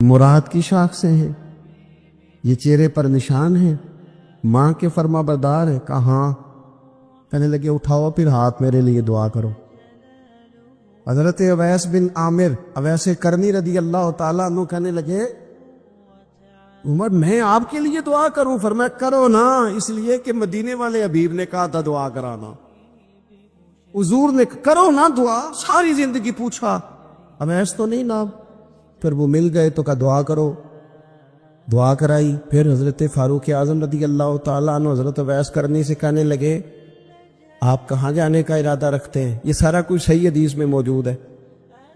مراد کی شاخ سے ہیں، یہ چہرے پر نشان ہیں، ماں کے فرما بردار ہیں؟ کہاں؟ کہنے لگے اٹھاؤ پھر ہاتھ میرے لیے دعا کرو۔ حضرت اویس بن عامر اویس کرنی رضی اللہ تعالیٰ عنہ کہنے لگے عمر میں آپ کے لیے دعا کروں؟ فرمایا کرو نا، اس لیے کہ مدینے والے حبیب نے کہا تھا دعا کرانا، حضور نے کرو نا دعا، ساری زندگی پوچھا اویس تو نہیں نام، پھر وہ مل گئے تو کہا دعا کرو، دعا کرائی۔ پھر حضرت فاروق اعظم رضی اللہ تعالیٰ عنہ حضرت اویس کرنی سے کہنے لگے آپ کہاں جانے کا ارادہ رکھتے ہیں؟ یہ سارا کچھ صحیح حدیث میں موجود ہے۔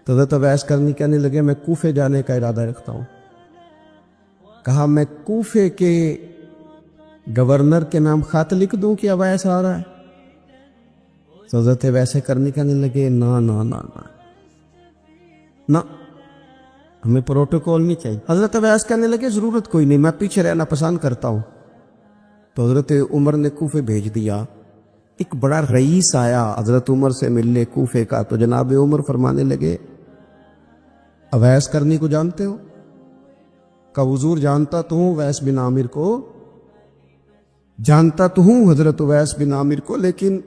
تو حضرت اویس کرنی کہنے لگے میں کوفے جانے کا ارادہ رکھتا ہوں۔ کہا میں کوفے کے گورنر کے نام خط لکھ دوں کہ اویس آ رہا ہے؟ تو حضرت اویس کرنی کہنے لگے نا نا نا نا نا، ہمیں پروٹوکول نہیں چاہیے۔ حضرت اویس کہنے لگے ضرورت کوئی نہیں، میں پیچھے رہنا پسند کرتا ہوں۔ تو حضرت عمر نے کوفے بھیج دیا، ایک بڑا رئیس آیا حضرت عمر سے ملنے کوفے کا، تو جناب عمر فرمانے لگے اویس کرنی کو جانتے ہو؟ کہ حضور جانتا تو ہوں اویس بن عامر کو، جانتا تو ہوں حضرت اویس بن عامر کو، لیکن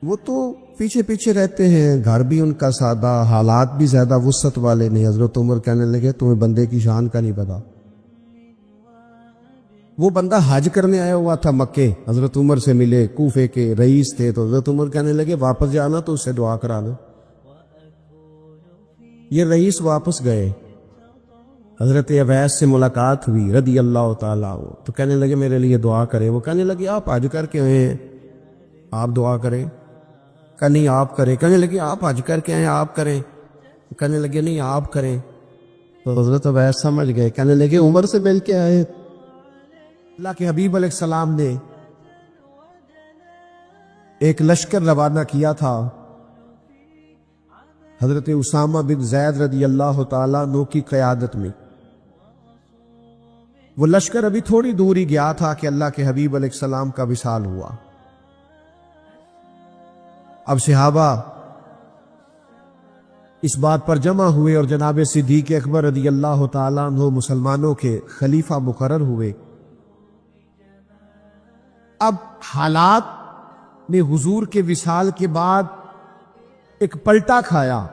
وہ تو پیچھے پیچھے رہتے ہیں، گھر بھی ان کا سادہ، حالات بھی زیادہ وسعت والے نہیں۔ حضرت عمر کہنے لگے تمہیں بندے کی شان کا نہیں پتا؟ وہ بندہ حج کرنے آیا ہوا تھا مکے، حضرت عمر سے ملے، کوفے کے رئیس تھے، تو حضرت عمر کہنے لگے واپس جانا تو اس سے دعا کرا دو۔ یہ رئیس واپس گئے، حضرت اویس سے ملاقات ہوئی رضی اللہ تعالیٰ عنہ، تو کہنے لگے میرے لیے دعا کریں۔ وہ کہنے لگے آپ حج کر کے آئے ہیں، آپ دعا کریں؟ کہ نہیں آپ کریں۔ کہنے لگے آپ حج کر کے آئے ہیں، آپ کریں؟ کہنے لگے نہیں آپ کریں۔ تو حضرت اویس سمجھ گئے، کہنے لگے عمر سے مل کے آئے؟ اللہ کے حبیب علیہ السلام نے ایک لشکر روانہ کیا تھا حضرت اسامہ بن زید رضی اللہ تعالیٰ عنہ کی قیادت میں۔ وہ لشکر ابھی تھوڑی دور ہی گیا تھا کہ اللہ کے حبیب علیہ السلام کا وصال ہوا۔ اب صحابہ اس بات پر جمع ہوئے اور جناب صدیق اکبر رضی اللہ تعالیٰ عنہ مسلمانوں کے خلیفہ مقرر ہوئے۔ اب حالات نے حضور کے وصال کے بعد ایک پلٹا کھایا،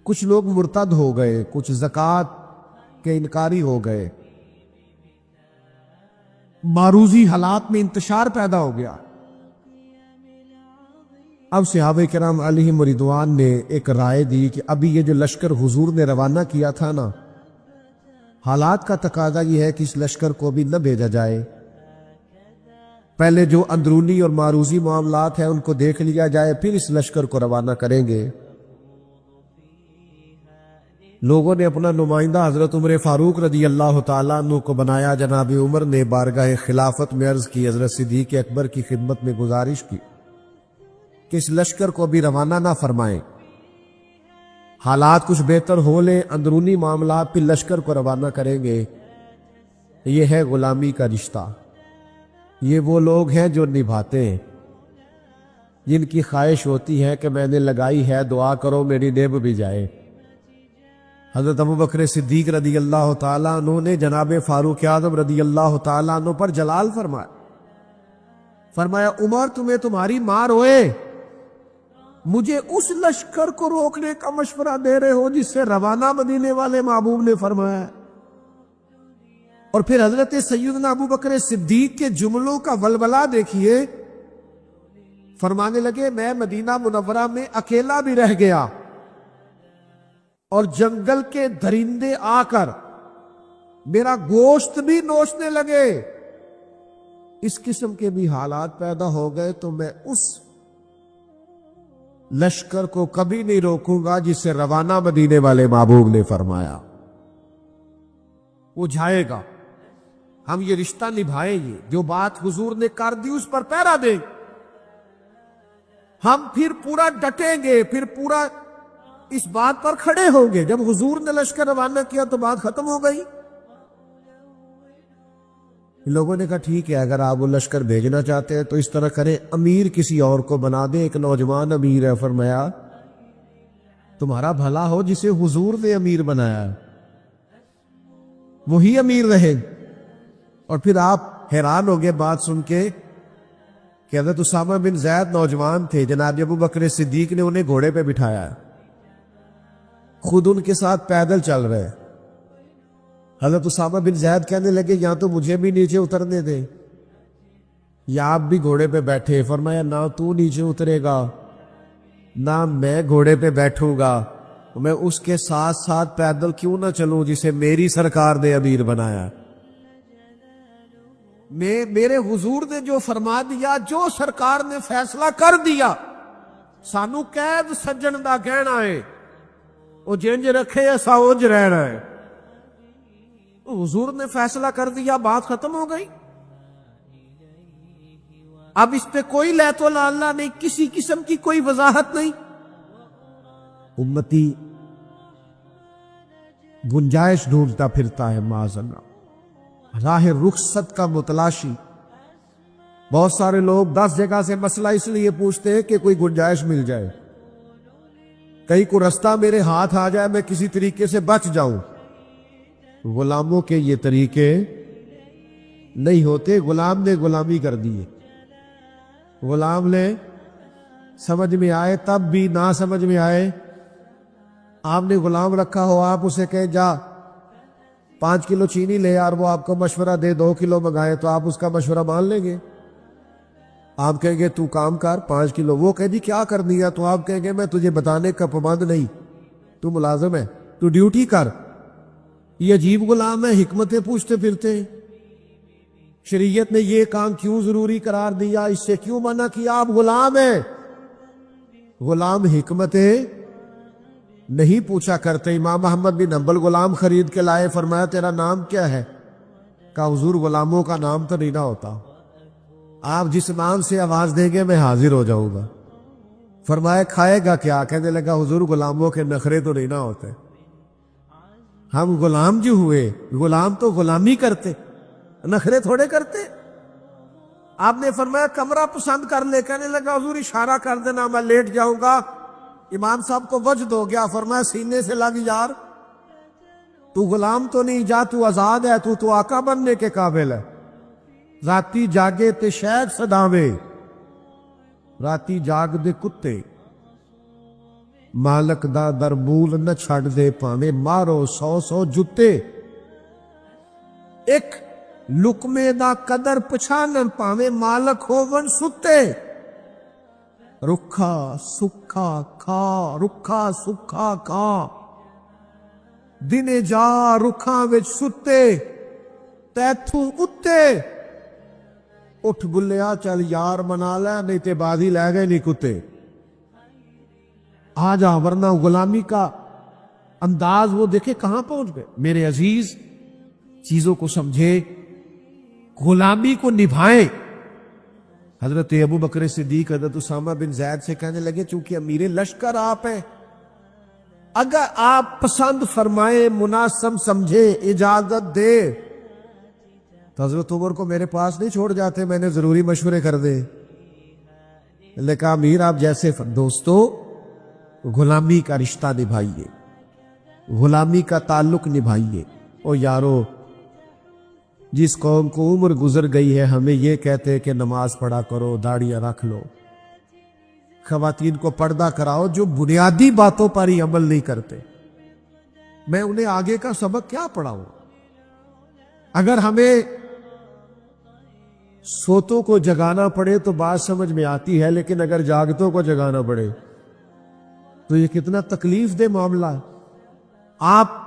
کچھ لوگ مرتد ہو گئے، کچھ زکوٰۃ کے انکاری ہو گئے، معروضی حالات میں انتشار پیدا ہو گیا۔ اب صحابہ کرام علیہم رضوان نے ایک رائے دی کہ ابھی یہ جو لشکر حضور نے روانہ کیا تھا نا، حالات کا تقاضا یہ ہے کہ اس لشکر کو بھی نہ بھیجا جائے، پہلے جو اندرونی اور معروضی معاملات ہیں ان کو دیکھ لیا جائے، پھر اس لشکر کو روانہ کریں گے۔ لوگوں نے اپنا نمائندہ حضرت عمر فاروق رضی اللہ تعالیٰ عنہ کو بنایا۔ جناب عمر نے بارگاہ خلافت میں عرض کی، حضرت صدیق اکبر کی خدمت میں گزارش کی کہ اس لشکر کو بھی روانہ نہ فرمائیں، حالات کچھ بہتر ہو لیں، اندرونی معاملات پھر لشکر کو روانہ کریں گے۔ یہ ہے غلامی کا رشتہ، یہ وہ لوگ ہیں جو نبھاتے ہیں، جن کی خواہش ہوتی ہے کہ میں نے لگائی ہے دعا کرو میری نبھ بھی جائے۔ حضرت ابوبکر صدیق رضی اللہ تعالیٰ عنہ نے جناب فاروق اعظم رضی اللہ تعالیٰ عنہ پر جلال فرمایا عمر تمہیں تمہاری ماں روئے، مجھے اس لشکر کو روکنے کا مشورہ دے رہے ہو جس سے روانہ مدینے والے محبوب نے فرمایا۔ اور پھر حضرت سیدنا ابوبکر صدیق کے جملوں کا ولولہ دیکھیے، فرمانے لگے میں مدینہ منورہ میں اکیلا بھی رہ گیا اور جنگل کے درندے آ کر میرا گوشت بھی نوچنے لگے، اس قسم کے بھی حالات پیدا ہو گئے تو میں اس لشکر کو کبھی نہیں روکوں گا جس سے روانہ مدینے والے محبوب نے فرمایا۔ وہ جائے گا، ہم یہ رشتہ نبھائیں گے، جو بات حضور نے کر دی اس پر پہرا دیں، ہم پھر پورا ڈٹیں گے، پھر پورا اس بات پر کھڑے ہوں گے۔ جب حضور نے لشکر روانہ کیا تو بات ختم ہو گئی۔ لوگوں نے کہا ٹھیک ہے، اگر آپ وہ لشکر بھیجنا چاہتے ہیں تو اس طرح کریں، امیر کسی اور کو بنا دیں، ایک نوجوان امیر ہے۔ فرمایا تمہارا بھلا ہو جسے حضور نے امیر بنایا ہے، وہی امیر رہے۔ اور پھر آپ حیران ہو گئے بات سن کے کہ حضرت اسامہ بن زید نوجوان تھے، جناب ابو بکر صدیق نے انہیں گھوڑے پہ بٹھایا ہے، خود ان کے ساتھ پیدل چل رہے۔ حضرت اسامہ بن زید کہنے لگے یا تو مجھے بھی نیچے اترنے دے یا آپ بھی گھوڑے پہ بیٹھے۔ فرمایا نہ تو نیچے اترے گا نہ میں گھوڑے پہ بیٹھوں گا، میں اس کے ساتھ ساتھ پیدل کیوں نہ چلوں جسے میری سرکار نے امیر بنایا۔ میرے حضور نے جو فرما دیا، جو سرکار نے فیصلہ کر دیا، سانو قید سجن دا کہنا ہے، وہ جنج رکھے ایسا اونج رہنا ہے۔ حضور نے فیصلہ کر دیا، بات ختم ہو گئی۔ اب اس پہ کوئی لیت و لالا نہیں، کسی قسم کی کوئی وضاحت نہیں۔ امتی گنجائش ڈھونڈتا پھرتا ہے معاذ اللہ، راہ رخصت کا متلاشی۔ بہت سارے لوگ 10 جگہ سے مسئلہ اس لیے پوچھتے ہیں کہ کوئی گنجائش مل جائے، کہیں کو رستہ میرے ہاتھ آ جائے، میں کسی طریقے سے بچ جاؤں۔ غلاموں کے یہ طریقے نہیں ہوتے، غلام نے غلامی کر دی ہے۔ غلام نے سمجھ میں آئے تب بھی، نہ سمجھ میں آئے، آپ نے غلام رکھا ہو، آپ اسے کہیں جا 5 کلو چینی لے اور وہ آپ کو مشورہ دے 2 کلو منگائے تو آپ اس کا مشورہ مان لیں گے؟ آپ کہیں گے تو کام کر 5 کلو، وہ کہہ دی کیا کر دیا، تو آپ کہیں گے میں تجھے بتانے کا پابند نہیں، تو ملازم ہے، تو ڈیوٹی کر۔ یہ عجیب غلام ہے، حکمتیں پوچھتے پھرتے ہیں۔ شریعت نے یہ کام کیوں ضروری قرار دیا، اس سے کیوں منع کیا؟ آپ غلام ہیں، غلام حکمتیں نہیں پوچھا کرتے۔ امام محمد بن حنبل غلام خرید کے لائے، فرمایا تیرا نام کیا ہے؟ کہا حضور غلاموں کا نام تو نہیں نہ ہوتا، آپ جس نام سے آواز دیں گے میں حاضر ہو جاؤں گا۔ فرمایا کھائے گا کیا؟ کہنے لگا حضور غلاموں کے نخرے تو نہیں نہ ہوتے، ہم غلام جو ہوئے، غلام تو غلامی کرتے، نخرے تھوڑے کرتے۔ آپ نے فرمایا کمرہ پسند کر لے، کہنے لگا حضور اشارہ کر دینا میں لیٹ جاؤں گا۔ امام صاحب کو وجد ہو گیا، فرمایا سینے سے لگ یار، تو غلام تو نہیں، جا تو آزاد ہے، تو آقا بننے کے قابل ہے۔ راتی جاگے تے شیخ صداوے، راتی جاگ دے کتے، مالک دا دربول نہ چھڑ دے، پاویں مارو 100 جتے۔ ایک لقمے دا قدر پچھانن، پاویں مالک ہوون ستے۔ رکھا سکھا کھا، رکھا سکھا کھا، دنے جا رکھاں وچ ستے، تیتھوں اتے۔ اٹھ بلیا چل یار منا لے، نہیں تے بازی لے گئے نہیں کتے۔ آ جا، ورنہ غلامی کا انداز وہ دیکھے کہاں پہنچ گئے۔ میرے عزیز چیزوں کو سمجھے، غلامی کو نبھائیں۔ حضرت ابو بکر صدیق حضرت اسامہ بن زید سے کہنے لگے چونکہ امیر لشکر آپ ہیں، اگر آپ پسند فرمائیں، مناسب سمجھے، اجازت دے تو حضرت عمر کو میرے پاس نہیں چھوڑ جاتے، میں نے ضروری مشورے کر دے۔ نے کہا امیر آپ جیسے دوستو، غلامی کا رشتہ نبھائیے، غلامی کا تعلق نبھائیے۔ او یارو، جس قوم کو عمر گزر گئی ہے ہمیں یہ کہتے کہ نماز پڑھا کرو، داڑیاں رکھ لو، خواتین کو پردہ کراؤ، جو بنیادی باتوں پر ہی عمل نہیں کرتے، میں انہیں آگے کا سبق کیا پڑھاؤں؟ اگر ہمیں سوتوں کو جگانا پڑے تو بات سمجھ میں آتی ہے، لیکن اگر جاگتوں کو جگانا پڑے تو یہ کتنا تکلیف دہ معاملہ ہے۔ آپ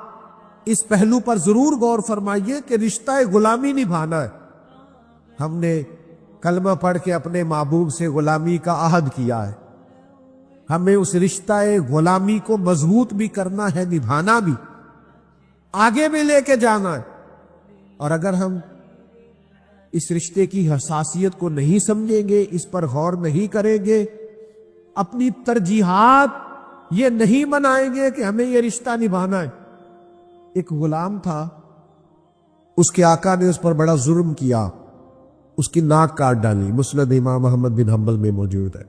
اس پہلو پر ضرور غور فرمائیے کہ رشتہ غلامی نبھانا ہے۔ ہم نے کلمہ پڑھ کے اپنے محبوب سے غلامی کا عہد کیا ہے، ہمیں اس رشتہ غلامی کو مضبوط بھی کرنا ہے، نبھانا بھی، آگے بھی لے کے جانا ہے۔ اور اگر ہم اس رشتے کی حساسیت کو نہیں سمجھیں گے، اس پر غور نہیں کریں گے، اپنی ترجیحات یہ نہیں بنائیں گے کہ ہمیں یہ رشتہ نبھانا ہے۔ ایک غلام تھا، اس کے آقا نے اس پر بڑا ظلم کیا، اس کی ناک کاٹ ڈالی، مسند امام محمد بن حنبل میں موجود ہے۔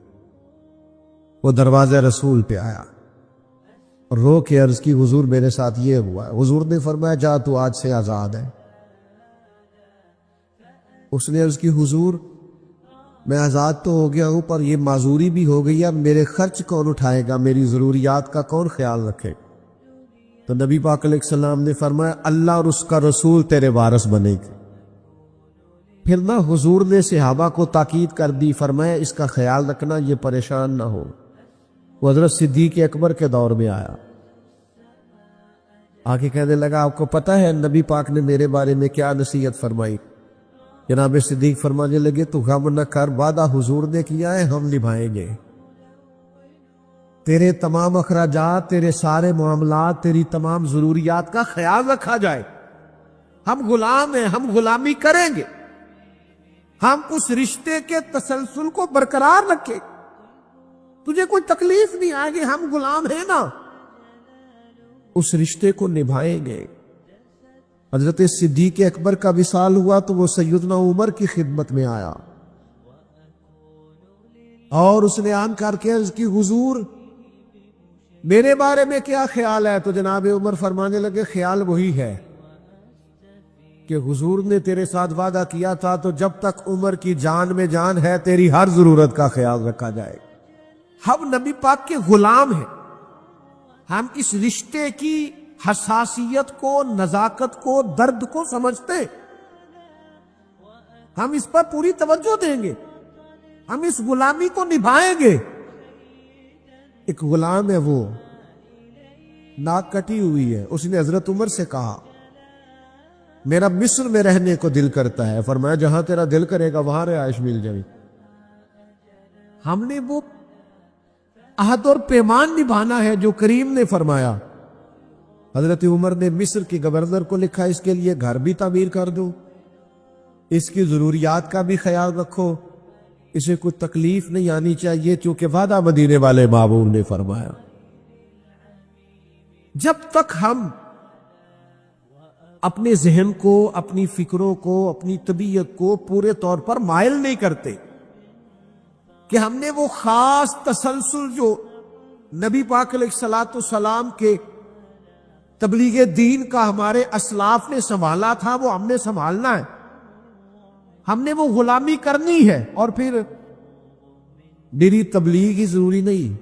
وہ دروازے رسول پہ آیا، رو کے عرض کی حضور میرے ساتھ یہ ہوا ہے۔ حضور نے فرمایا جا تو آج سے آزاد ہے۔ اس نے عرض کی حضور میں آزاد تو ہو گیا ہوں پر یہ معذوری بھی ہو گئی ہے، میرے خرچ کون اٹھائے گا، میری ضروریات کا کون خیال رکھے؟ تو نبی پاک علیہ السلام نے فرمایا اللہ اور اس کا رسول تیرے وارث بنے گے۔ پھر نہ حضور نے صحابہ کو تاکید کر دی، فرمایا اس کا خیال رکھنا، یہ پریشان نہ ہو۔ وہ حضرت صدیق اکبر کے دور میں آیا، آگے کہنے لگا آپ کو پتہ ہے نبی پاک نے میرے بارے میں کیا نصیحت فرمائی؟ جناب صدیق فرمانے لگے تو غم نہ کر، وعدہ حضور نے کیا ہے ہم نبھائیں گے، تیرے تمام اخراجات، تیرے سارے معاملات، تیری تمام ضروریات کا خیال رکھا جائے۔ ہم غلام ہیں، ہم غلامی کریں گے، ہم اس رشتے کے تسلسل کو برقرار رکھیں، تجھے کوئی تکلیف نہیں آئے گی، ہم غلام ہیں نا، اس رشتے کو نبھائیں گے۔ حضرت صدیق اکبر کا وصال ہوا تو وہ سیدنا عمر کی خدمت میں آیا اور اس نے آن کر کے عرض کی حضور میرے بارے میں کیا خیال ہے؟ تو جناب عمر فرمانے لگے خیال وہی ہے کہ حضور نے تیرے ساتھ وعدہ کیا تھا تو جب تک عمر کی جان میں جان ہے تیری ہر ضرورت کا خیال رکھا جائے۔ ہم نبی پاک کے غلام ہیں، ہم اس رشتے کی حساسیت کو، نزاکت کو، درد کو سمجھتے، ہم اس پر پوری توجہ دیں گے، ہم اس غلامی کو نبھائیں گے۔ ایک غلام ہے، وہ ناک کٹی ہوئی ہے، اس نے حضرت عمر سے کہا میرا مصر میں رہنے کو دل کرتا ہے، فرمایا جہاں تیرا دل کرے گا وہاں رہائش مل جائے۔ ہم نے وہ عہد اور پیمان نبھانا ہے جو کریم نے فرمایا۔ حضرت عمر نے مصر کی گورنر کو لکھا اس کے لیے گھر بھی تعمیر کر دو، اس کی ضروریات کا بھی خیال رکھو، اسے کوئی تکلیف نہیں آنی چاہیے، چونکہ وعدہ مدینے والے محبوب نے فرمایا۔ جب تک ہم اپنے ذہن کو، اپنی فکروں کو، اپنی طبیعت کو پورے طور پر مائل نہیں کرتے کہ ہم نے وہ خاص تسلسل جو نبی پاک علیہ الصلوۃ والسلام کے تبلیغ دین کا ہمارے اسلاف نے سنبھالا تھا وہ ہم نے سنبھالنا ہے، ہم نے وہ غلامی کرنی ہے۔ اور پھر میری تبلیغ ہی ضروری نہیں،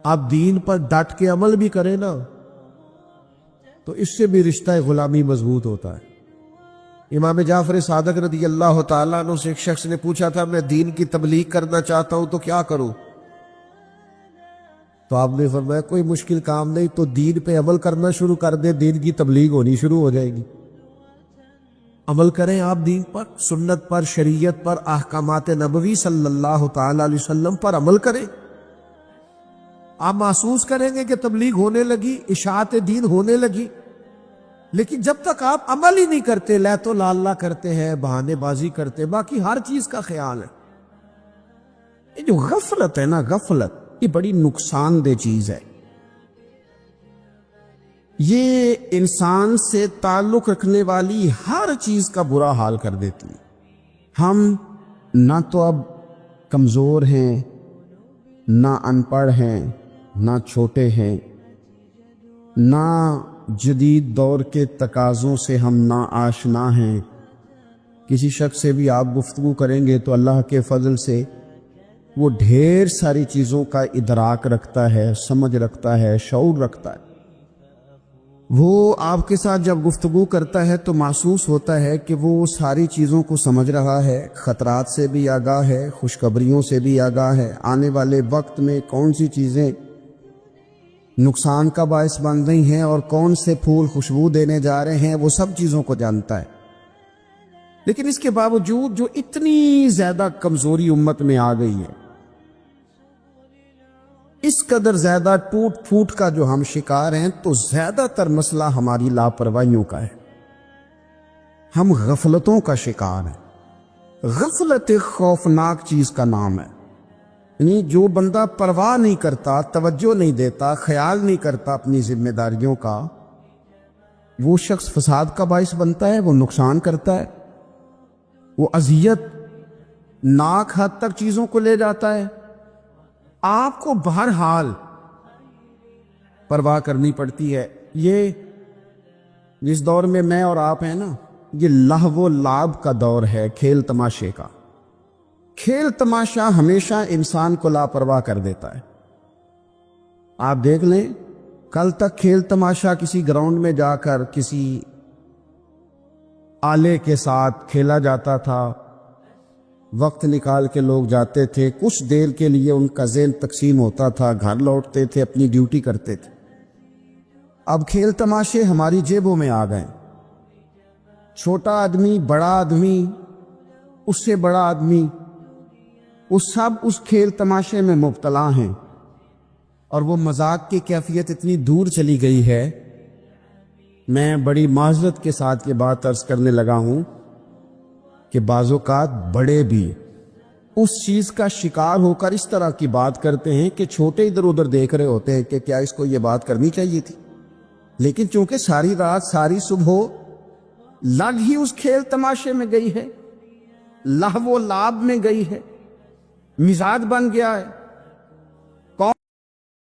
آپ دین پر ڈٹ کے عمل بھی کریں نا تو اس سے بھی رشتہ غلامی مضبوط ہوتا ہے۔ امام جعفر صادق رضی اللہ تعالیٰ عنہ سے ایک شخص نے پوچھا تھا میں دین کی تبلیغ کرنا چاہتا ہوں تو کیا کروں؟ تو آپ نے فرمایا کوئی مشکل کام نہیں، تو دین پہ عمل کرنا شروع کر دے، دین کی تبلیغ ہونی شروع ہو جائے گی۔ عمل کریں آپ دین پر، سنت پر، شریعت پر، احکامات نبوی صلی اللہ تعالیٰ علیہ وسلم پر عمل کریں، آپ محسوس کریں گے کہ تبلیغ ہونے لگی، اشاعت دین ہونے لگی۔ لیکن جب تک آپ عمل ہی نہیں کرتے، لا تو لا اللہ کرتے ہیں، بہانے بازی کرتے، باقی ہر چیز کا خیال ہے، یہ جو غفلت ہے نا، غفلت یہ بڑی نقصان دہ چیز ہے، یہ انسان سے تعلق رکھنے والی ہر چیز کا برا حال کر دیتی ہے۔ ہم نہ تو اب کمزور ہیں، نہ ان پڑھ ہیں، نہ چھوٹے ہیں، نہ جدید دور کے تقاضوں سے ہم نہ آشنا ہیں۔ کسی شخص سے بھی آپ گفتگو کریں گے تو اللہ کے فضل سے وہ ڈھیر ساری چیزوں کا ادراک رکھتا ہے، سمجھ رکھتا ہے، شعور رکھتا ہے۔ وہ آپ کے ساتھ جب گفتگو کرتا ہے تو محسوس ہوتا ہے کہ وہ ساری چیزوں کو سمجھ رہا ہے، خطرات سے بھی آگاہ ہے، خوشخبریوں سے بھی آگاہ ہے، آنے والے وقت میں کون سی چیزیں نقصان کا باعث بن رہی ہیں اور کون سے پھول خوشبو دینے جا رہے ہیں، وہ سب چیزوں کو جانتا ہے۔ لیکن اس کے باوجود جو اتنی زیادہ کمزوری امت میں آ گئی ہے، اس قدر زیادہ ٹوٹ پھوٹ کا جو ہم شکار ہیں، تو زیادہ تر مسئلہ ہماری لاپرواہیوں کا ہے، ہم غفلتوں کا شکار ہیں۔ غفلت ایک خوفناک چیز کا نام ہے، یعنی جو بندہ پرواہ نہیں کرتا، توجہ نہیں دیتا، خیال نہیں کرتا اپنی ذمہ داریوں کا، وہ شخص فساد کا باعث بنتا ہے، وہ نقصان کرتا ہے، وہ اذیت ناک حد تک چیزوں کو لے جاتا ہے۔ آپ کو بہرحال پرواہ کرنی پڑتی ہے۔ یہ جس دور میں میں اور آپ ہیں نا، یہ لہو و لعب کا دور ہے، کھیل تماشے کا۔ کھیل تماشا ہمیشہ انسان کو لاپرواہ کر دیتا ہے۔ آپ دیکھ لیں، کل تک کھیل تماشا کسی گراؤنڈ میں جا کر کسی آلے کے ساتھ کھیلا جاتا تھا، وقت نکال کے لوگ جاتے تھے، کچھ دیر کے لیے ان کا ذہن تقسیم ہوتا تھا، گھر لوٹتے تھے، اپنی ڈیوٹی کرتے تھے۔ اب کھیل تماشے ہماری جیبوں میں آ گئے۔ چھوٹا آدمی، بڑا آدمی، اس سے بڑا آدمی، وہ سب اس کھیل تماشے میں مبتلا ہیں، اور وہ مذاق کی کیفیت اتنی دور چلی گئی ہے، میں بڑی معذرت کے ساتھ یہ بات عرض کرنے لگا ہوں کہ بعض اوقات بڑے بھی اس چیز کا شکار ہو کر اس طرح کی بات کرتے ہیں کہ چھوٹے ادھر ادھر دیکھ رہے ہوتے ہیں کہ کیا اس کو یہ بات کرنی چاہیے تھی، لیکن چونکہ ساری رات ساری صبح لگ ہی اس کھیل تماشے میں گئی ہے، لہو و لعب میں گئی ہے، مزاج بن گیا ہے،